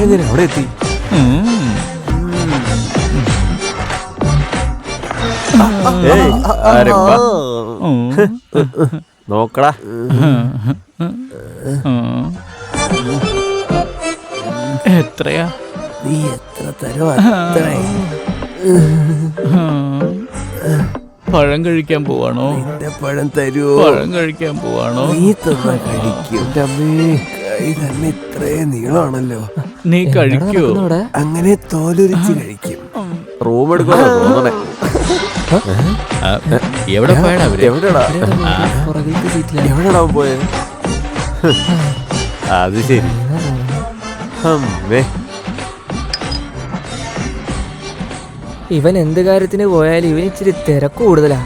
എങ്ങനെ അവിടെ എത്തി? നോക്കടാ. എത്രയാ? നീ എത്ര തരോ അത്രയും. പഴം കഴിക്കാൻ പോവാണോ? നിന്റെ പഴം തരുവോ? പഴം കഴിക്കാൻ പോവാണോ? നീ തന്നാ കഴിക്കും. കൈ തന്നെ ഇത്രയും നീളമാണല്ലോ. നീ കഴിക്കോ? അങ്ങനെ തോലുരിച്ച് കഴിക്കും. റൂം എടുക്കണോ തോന്നണേ? എവിടെ പോയടാ അവര്? എവിടെടാ പോയെ? അത് ശരി. അമ്മേ, ഇവൻ എന്ത് കാര്യത്തിന് പോയാലും ഇവൻ ഇച്ചിരി തിരക്ക് കൂടുതലാ.